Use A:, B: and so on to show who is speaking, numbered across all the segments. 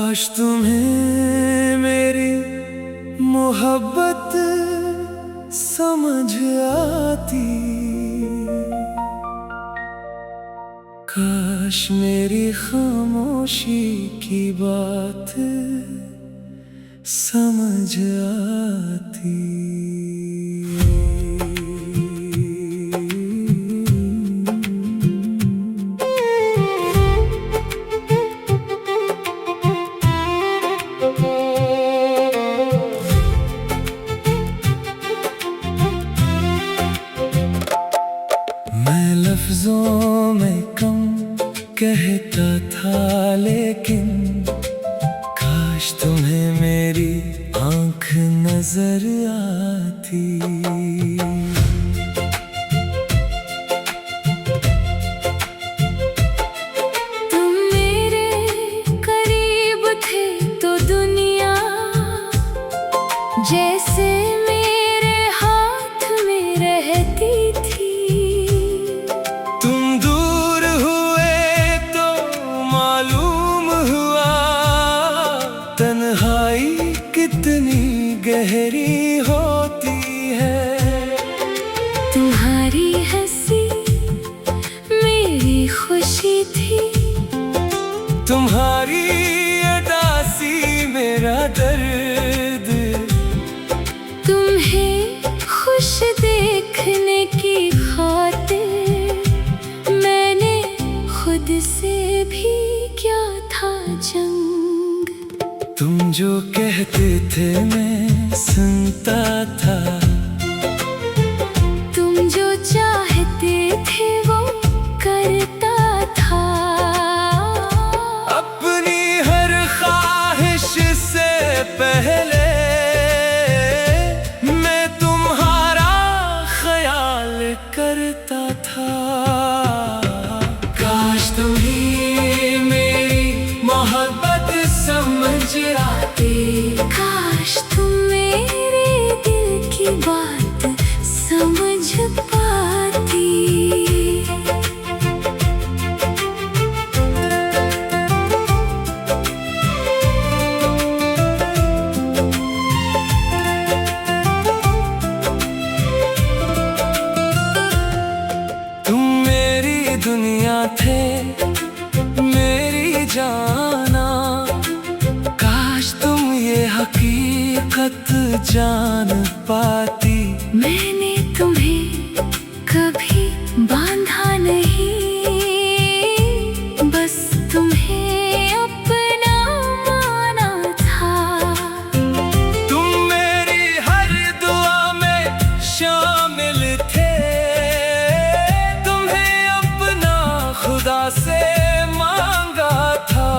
A: काश तुम्हें मेरी मोहब्बत समझ आती, काश मेरी खामोशी की बात समझ आती। मैं लफ्जों में कम कहता था, लेकिन काश तुम्हें मेरी आँख नजर आती।
B: तुम मेरे करीब थे तो दुनिया जैसे मेरे हाथ में रहती थी।
A: तुम दूर हुए तो मालूम हुआ तन्हाई कितनी गहरी होती है।
B: तुम्हारी हंसी मेरी खुशी थी,
A: तुम्हारी उदासी मेरा दर्द।
B: तुम्हें खुश देखने की खातिर मैंने खुद से भी क्या था जंग।
A: तुम जो कहते थे मैं सुनता था,
B: तुम जो चाहते थे वो करता था।
A: अपनी हर ख्वाहिश से पहले मैं तुम्हारा ख्याल करता था। काश तुम्हें मेरी मोहब्बत समझ आती,
B: काश तुम मेरे दिल की बात समझ पाती।
A: तुम मेरी दुनिया थे, मेरी जाना। काश तुम ये हकीकत जान पाती।
B: मैंने तुम्हें कभी बांधा नहीं, बस तुम्हें अपना माना था।
A: तुम मेरी हर दुआ में शामिल थे, तुम्हें अपना खुदा से मांगा था।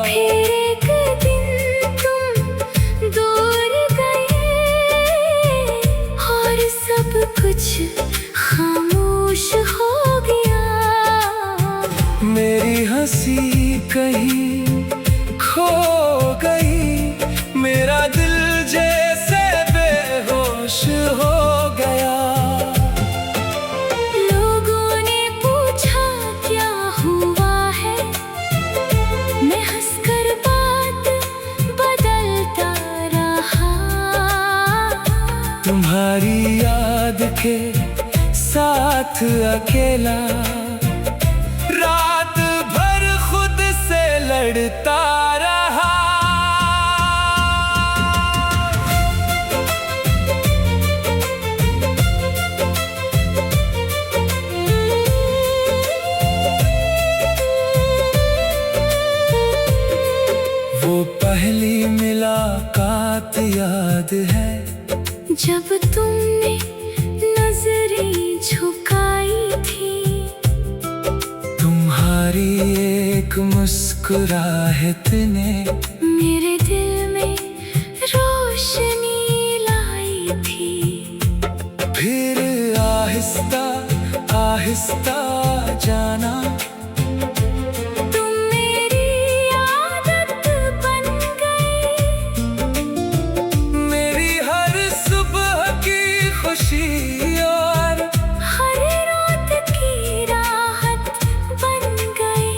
B: फिर एक दिन तुम दूर गए और सब कुछ खामोश हो गया।
A: मेरी हंसी कहीं खो गई, मेरा दिल जैसे बेहोश हो गया।
B: लोगों ने पूछा क्या हुआ है, मैं हंसकर बात बदलता रहा।
A: तुम्हारी याद के साथ अकेला रात भर खुद से लड़ता रहा। वो पहली मुलाकात याद है,
B: जब तुमने नजरें झुकाई थी।
A: तुम्हारी एक मुस्कुराहट ने
B: मेरे दिल में रोशनी लाई थी।
A: फिर आहिस्ता आहिस्ता जाना,
B: तुम मेरी आदत बन गई,
A: मेरी हर सुबह की खुशी और
B: हर रात की राहत बन गई।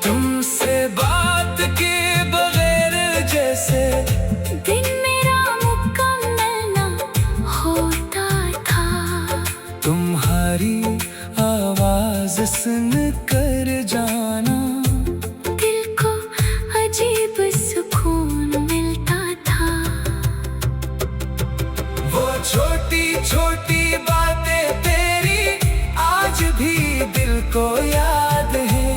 A: तुमसे बात तुम्हारी आवाज सुन कर जाना,
B: दिल को अजीब सुकून मिलता था।
A: वो छोटी छोटी बातें तेरी आज भी दिल को याद है।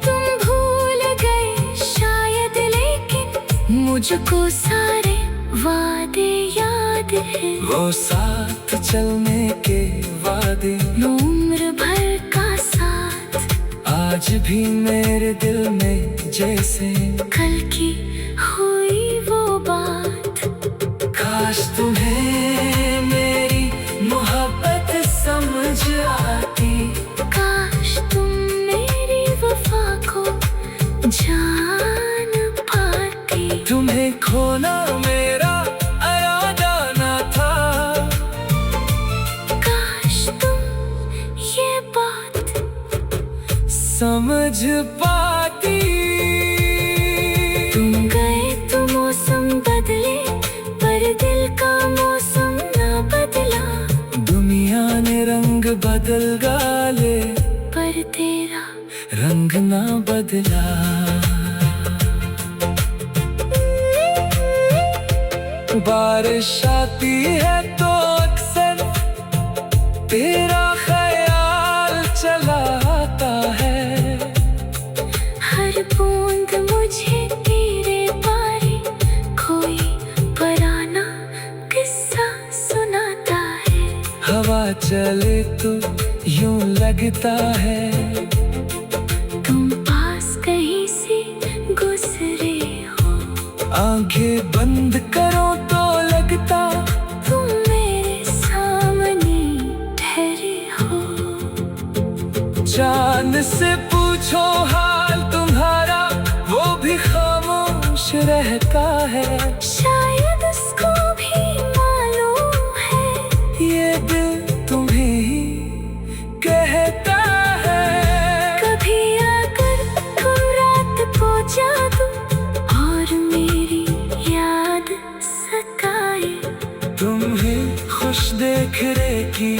B: तुम भूल गए शायद, लेकिन मुझको सारे वादे याद है।
A: वो साथ चलने के वादे,
B: उम्र भर का साथ,
A: आज भी मेरे दिल में जैसे
B: कल की हुई वो बात।
A: काश तुम्हें मेरी मोहब्बत समझ आती,
B: काश तुम मेरी वफा को जान पाती।
A: तुम्हें खोना मेरा इरादा न था,
B: काश तुम ये बात
A: समझ पाती।
B: तुम गए तो मौसम बदले, पर दिल का मौसम ना बदला।
A: दुनिया ने रंग बदल डाले,
B: पर तेरा
A: रंग ना बदला। बारिश आती है तो अक्सर तेरा ख्याल चला आता है।
B: हर बूंद मुझे तेरे बारे कोई पुराना किस्सा सुनाता है।
A: हवा चले तो यूं लगता है,
B: तुम पास कहीं से गुजरे हो।
A: आंखें बंद करो तो लगता
B: तुम मेरे सामने ठहरे हो।
A: चांद से पूछो हाल तुम्हारा, वो भी खामोश रहता है।
B: शायद उसको भी मालूम है,
A: ये दिल तुम्हें ही कहता है।
B: कभी आकर तुम रात को जादू और मेरी याद सताए।
A: तुम्हें खुश देख रे की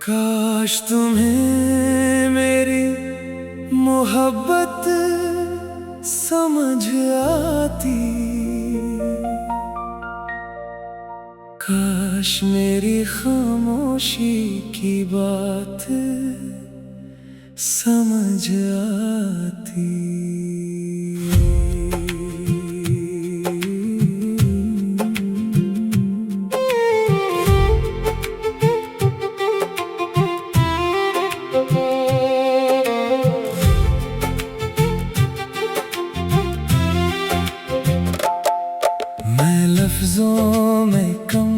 A: काश तुम्हें मेरी मोहब्बत समझ आती, काश मेरी खामोशी की बात समझ आती। मैं लफ्जों में कम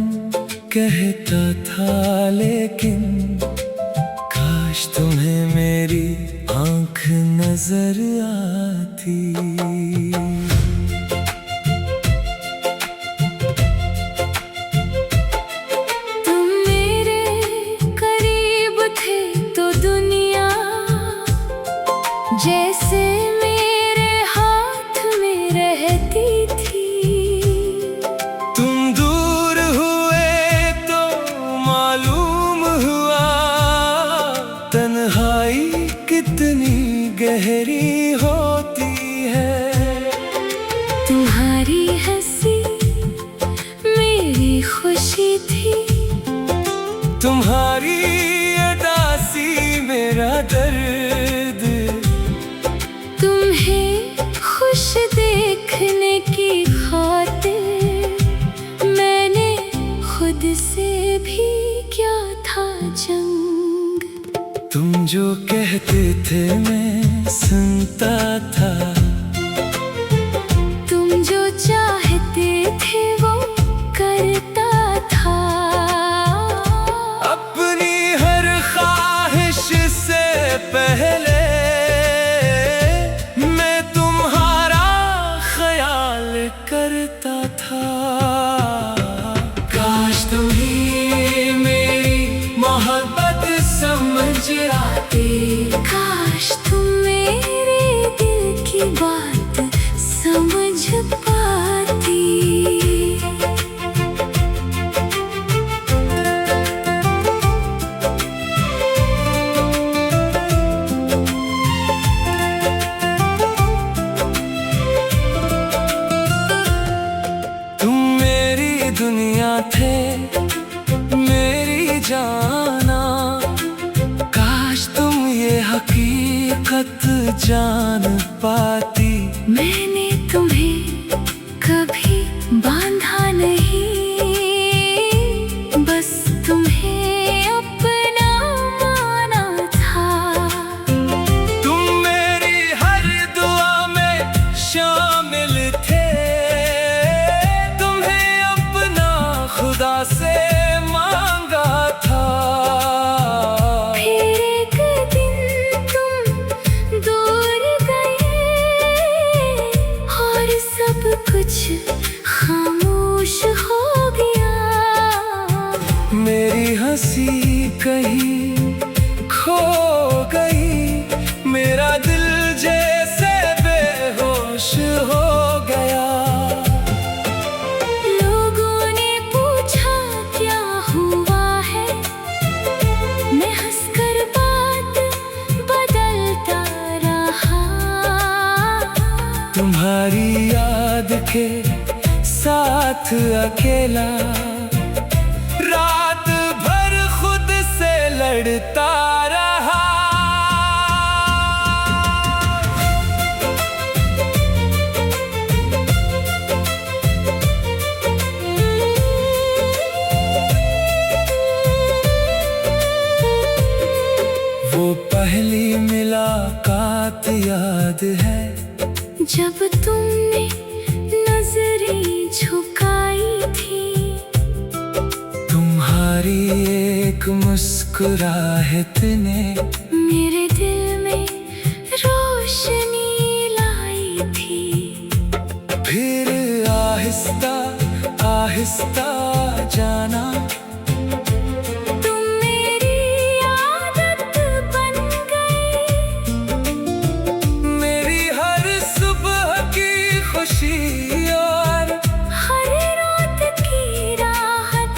A: कहता था, लेकिन काश तुम्हें मेरी आँख नजर आती।
B: तुम मेरे करीब थे तो दुनिया जैसे मेरे हाथ में रहती थी।
A: तुम दूर हुए तो मालूम हुआ, तन्हाई कितनी गहरी होती है।
B: तुम्हारी हंसी मेरी खुशी थी,
A: तुम्हारी उदासी मेरा दर्द।
B: तुम्हें खुश देखने की खातिर मैंने खुद से भी क्या था जंग।
A: तुम जो कहते थे मैं सुनता था,
B: तुम जो चाहते थे वो करता था।
A: अपनी हर ख्वाहिश से पहले मैं तुम्हारा ख्याल करता था। दुनिया थे मेरी जाना। काश तुम ये हकीकत जान पाती।
B: मैंने तुम्हें कभी बांधा नहीं, बस तुम्हें अपना माना था।
A: तुम मेरी हर दुआ में शामिल थे, तुम्हें अपना खुदा से मांगा था।
B: फिर एक दिन तुम दूर गए और सब कुछ खामोश हो गया।
A: मेरी हंसी कहीं खो गई, मेरा दिल जैसे बेहोश हो गया।
B: लोगों ने पूछा क्या हुआ है, मैं हंसकर बात बदलता रहा।
A: तुम्हारी याद के साथ अकेला रात भर खुद से लड़ता रहा। वो पहली मुलाकात याद है,
B: जब तुमने नजरें झुकाई थी।
A: तुम्हारी एक मुस्कुराहट ने
B: मेरे दिल में रोशनी लाई थी।
A: फिर आहिस्ता आहिस्ता जाना।
B: तुम मेरी आदत बन गई,
A: मेरी हर सुबह की खुशी और
B: हर रात की राहत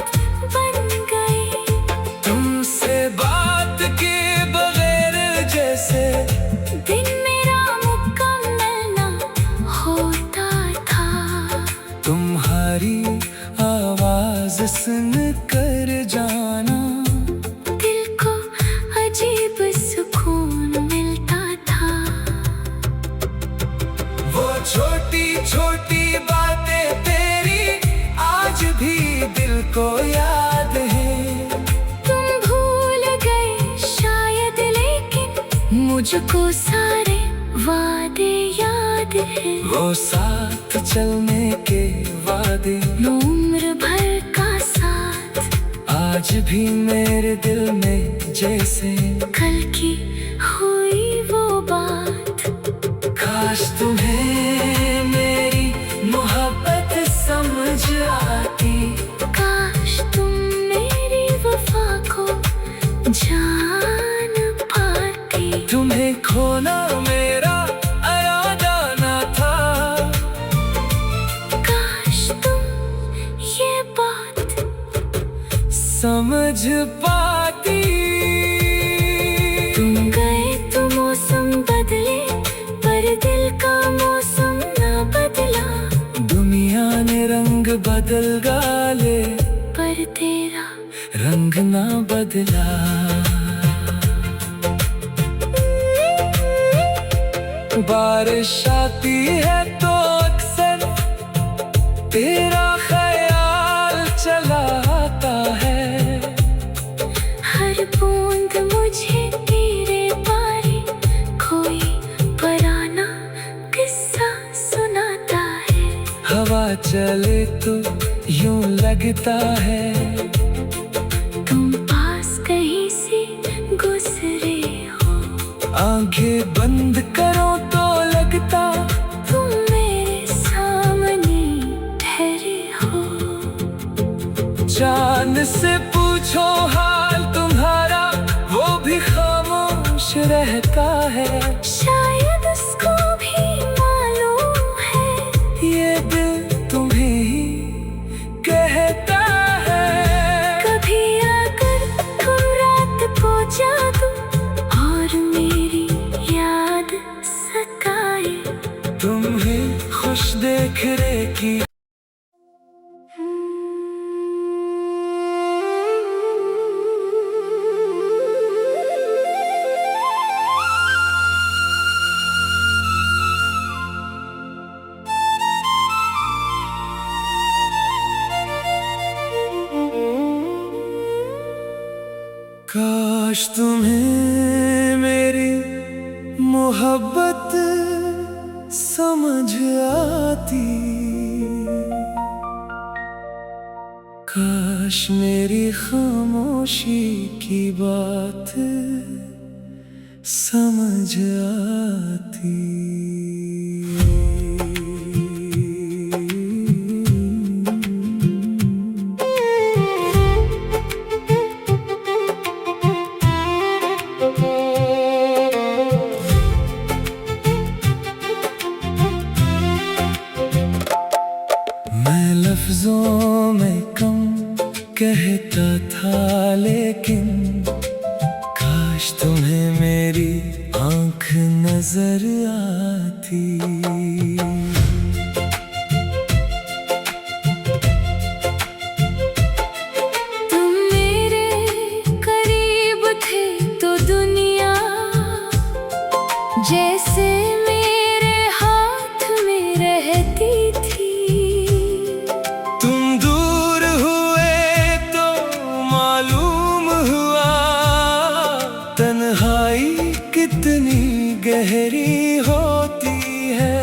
B: बन गई।
A: तुमसे बात के बगैर जैसे
B: दिन मेरा मुकम्मल ना होता था।
A: तुम्हारी आवाज सुन कर जाना।
B: दिल को अजीब सुकून मिलता था।
A: वो छोटी छोटी बातें तेरी आज भी दिल को याद है।
B: तुम भूल गए शायद, लेकिन मुझको सारे वादे याद हैं।
A: वो साथ चलने के वादे,
B: उम्र भर का साथ,
A: आज भी मेरे दिल में जैसे
B: कल की हुई वो बात।
A: काश तुम्हें मेरी मोहब्बत समझ आती।
B: काश तुम मेरी वफा को जान पाती।
A: तुम्हें खोना मेरा इरादा न था।
B: काश तुम ये बात
A: समझ पाती।
B: तुम गए तो मौसम बदले, पर दिल का मौसम ना बदला।
A: दुनिया ने रंग बदल डाले,
B: पर तेरा
A: रंग ना बदला। बारिश आती है तो अक्सर तेरा ख्याल चला आता है।
B: हर बूंद मुझे तेरे बारे कोई पुराना किस्सा सुनाता है।
A: हवा चले तो यूं लगता है
B: तुम पास कहीं से गुजरे हो।
A: आंखें बंद करो तो लगता
B: तुम मेरे सामने ठहरे हो।
A: चांद से पूछो हाल तुम्हारा, वो भी खामोश रहता है।
B: शायद उसको भी मालूम है
A: ये दिल तुम्हें ही कहता है।
B: कभी आकर तुम रात को जादू और मेरी याद सताए।
A: तुम्हें खुश देख रे की काश तुम्हें मेरी मोहब्बत समझ आती, काश मेरी खामोशी की बात समझ आती। मैं लफ्जों में कम कहता था, लेकिन काश तुम्हें मेरी आँख नजर आती।
B: तुम मेरे करीब थे तो दुनिया जैसे मेरे हाथ में रहती थी।
A: तुम दूर हुए तो मालूम हुआ तन्हाई कितनी गहरी होती है।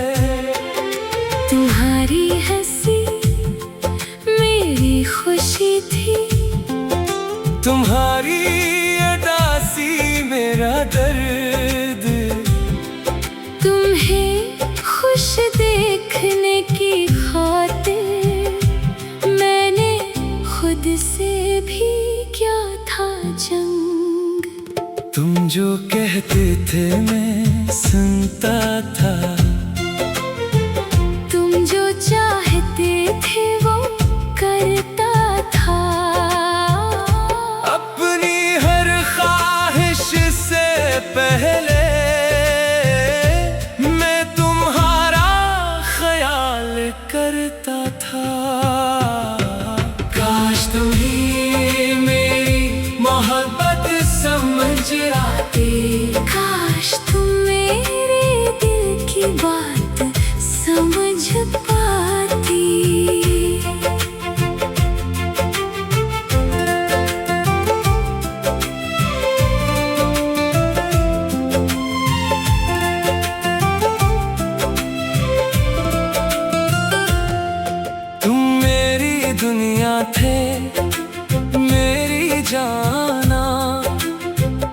B: तुम्हारी हंसी मेरी खुशी थी,
A: तुम्हारी उदासी मेरा दर्द।
B: तुम्हें खुश देखने की खातिर मैंने खुद से भी क्या था जंग।
A: तुम जो कहते थे मैं सुनता था,
B: तुम जो चाहते थे वो करता था।
A: अपनी हर ख्वाहिश से पहले मैं तुम्हारा ख्याल करता था। काश तुम्हें मेरी मोहब्बत समझ आती,
B: काश तुम मेरे दिल की बात समझ पाती।
A: तुम मेरी दुनिया थे, मेरी जाना।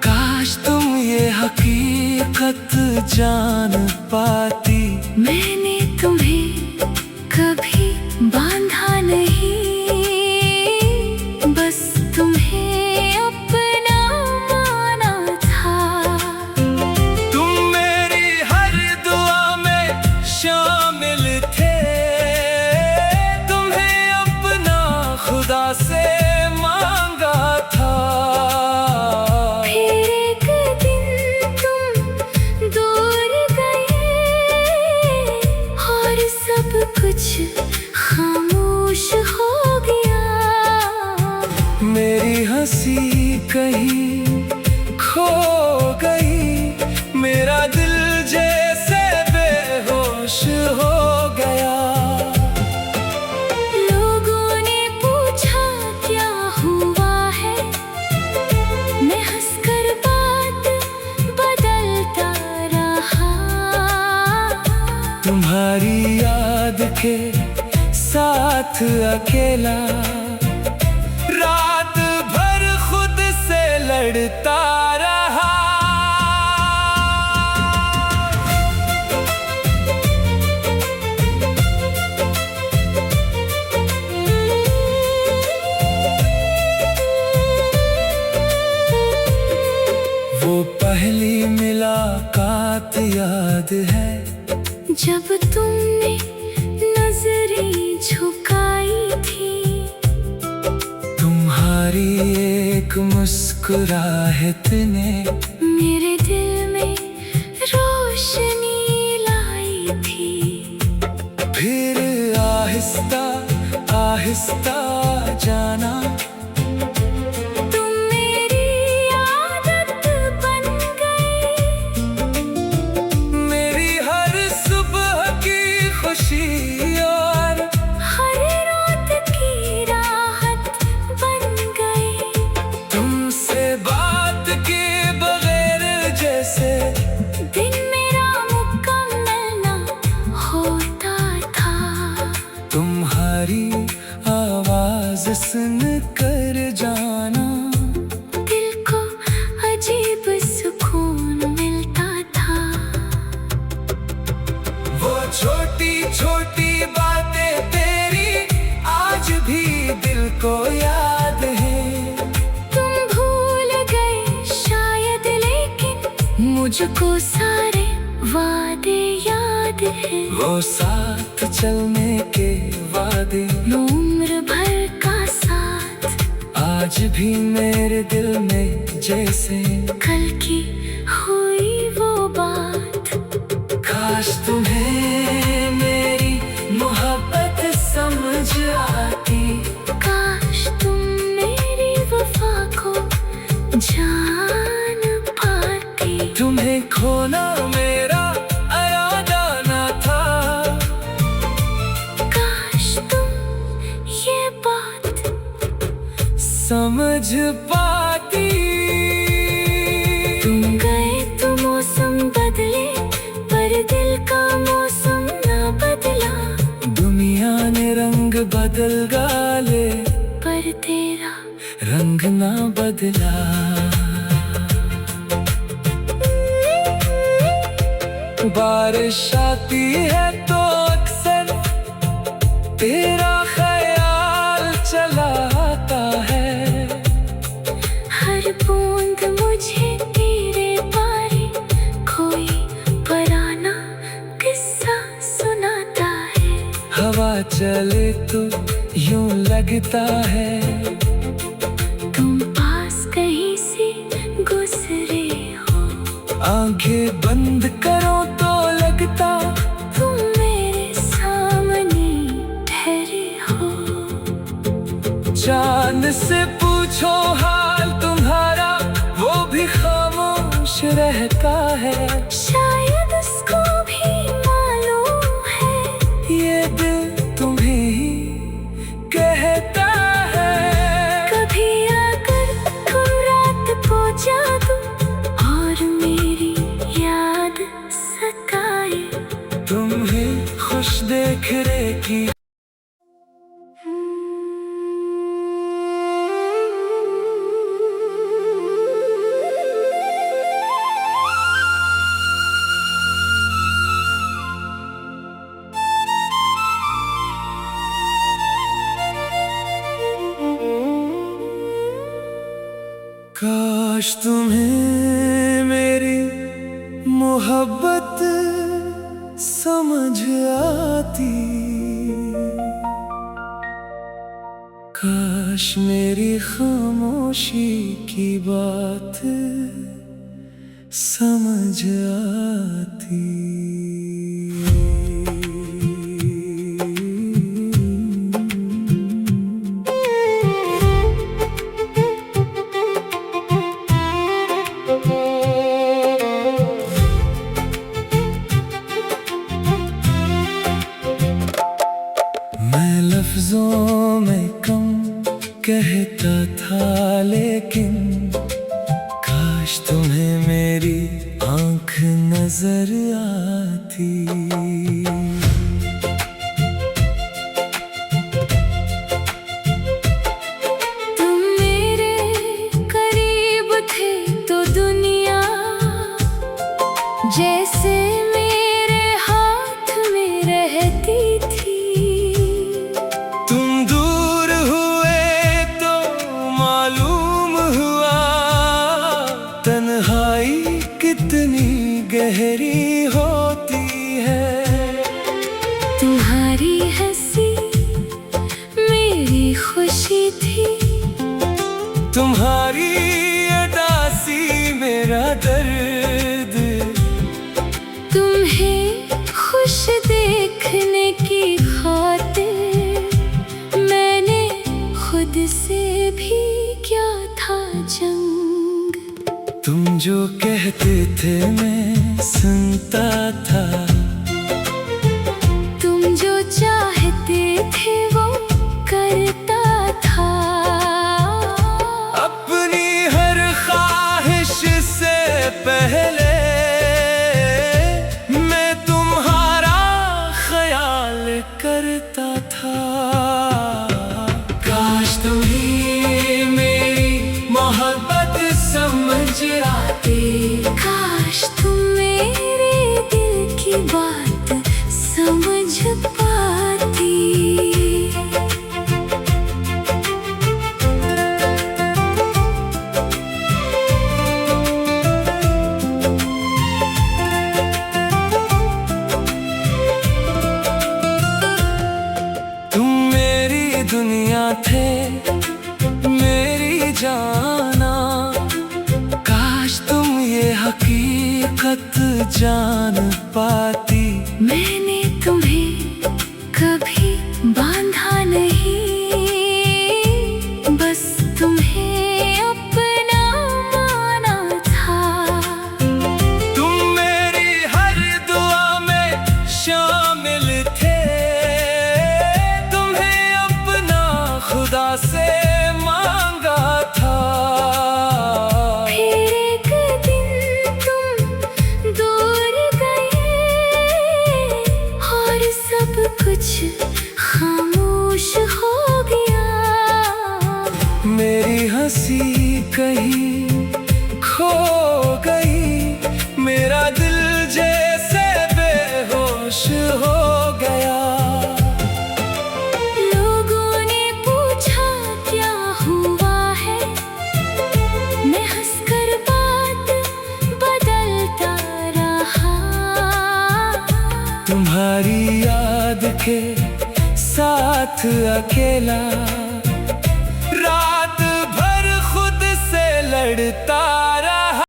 A: काश तुम ये हकीकत जान पाती।
B: मैंने तुम्हें कभी बांधा नहीं, बस तुम्हें अपना माना था।
A: तुम मेरी हर दुआ में शामिल थे, तुम्हें अपना खुदा से मांगा था।
B: फिर एक दिन तुम दूर गए और सब कुछ खामोश हो गया।
A: मेरी हंसी कहीं खो गई, मेरा दिल जैसे बेहोश हो गया।
B: लोगों ने पूछा क्या हुआ है, मैं हंसकर बात बदलता रहा।
A: तुम्हारी याद के साथ अकेला रात भर खुद से लड़ता रहा। वो पहली मुलाकात याद है,
B: जब तुमने नजरें झुकाई थी।
A: तुम्हारी एक मुस्कुराहट ने
B: मेरे दिल में रोशनी लाई थी।
A: फिर आहिस्ता आहिस्ता जाना।
B: तुम मेरी आदत बन गई,
A: मेरी हर सुबह की खुशी और
B: हर रात की राहत बन गई।
A: तुमसे बात की हसन कर जाना।
B: दिल को अजीब सुकून मिलता था।
A: वो छोटी छोटी बातें तेरी आज भी दिल को याद है।
B: तुम भूल गए शायद, लेकिन मुझको सारे वादे याद है।
A: वो साथ चलने के वादे,
B: उम्र भर का साथ,
A: आज भी मेरे दिल में जैसे
B: कल की हुई वो बात।
A: काश तुम्हें मेरी मोहब्बत समझ आती।
B: काश तुम मेरी वफा को जान पाती।
A: तुम्हें खोना मेरा इरादा न था।
B: काश तुम ये बात
A: समझ पाती।
B: तुम गए तो मौसम बदले, पर दिल का मौसम ना बदला।
A: दुनिया ने रंग बदल डाले,
B: पर तेरा
A: रंग ना बदला। बारिश आती है तो अक्सर तेरा ख्याल चला आता है।
B: हर बूंद मुझे तेरे बारे कोई पुराना किस्सा सुनाता है।
A: हवा चले तो यूं लगता है
B: तुम पास कहीं से गुजरे हो।
A: आंखें बंद करो तो लगता
B: तुम मेरे सामने ठहरे हो।
A: चांद से पूछो हाल तुम्हारा, वो भी खामोश रहता है।
B: शायद उसको भी मालूम है
A: ये दिल तुम्हें ही कहता है।
B: कभी आकर तुम रात को जादू और मेरी याद सताए।
A: तुम्हें खुश देख रहे की काश तुम्हें मेरी मोहब्बत समझ आती। काश मेरी खामोशी की बात समझ आती। मैं लफ्जों में कम कहता था, लेकिन काश तुम्हें मेरी आंख नजर आती।
B: तुम मेरे करीब थे तो दुनिया जैसे मेरे हाथ में रहती थी।
A: तुम दूर हुए तो मालूम हुआ तन्हाई कितनी गहरी होती है।
B: तुम्हारी हंसी मेरी खुशी थी।
A: तुम्हारी उदासी मेरा दर्द।
B: तुम्हें खुश देखने की खातिर मैंने खुद से भी क्या था जंग।
A: तुम जो कहते थे मैं सुनता था।
B: तुम जो चाहते थे वो करता था।
A: अपनी हर ख्वाहिश से पहले मैं तुम्हारा ख्याल करता था। काश तुम थे मेरी जाना, काश तुम ये हकीकत जान पाती।
B: मैंने तुम्हें कभी बांधा नहीं, बस तुम्हें अपना माना था।
A: तुम मेरी हर दुआ में शामिल थे, तुम्हें अपना खुदा से मांगा था।
B: फिर एक दिन तुम दूर गए और सब कुछ खामोश हो गया।
A: मेरी हंसी कहीं खो गई, मेरा दिल जैसे बेहोश हो गया।
B: लोगों ने पूछा क्या हुआ है, मैं हंसकर बात बदलता रहा।
A: तुम्हारी याद के साथ अकेला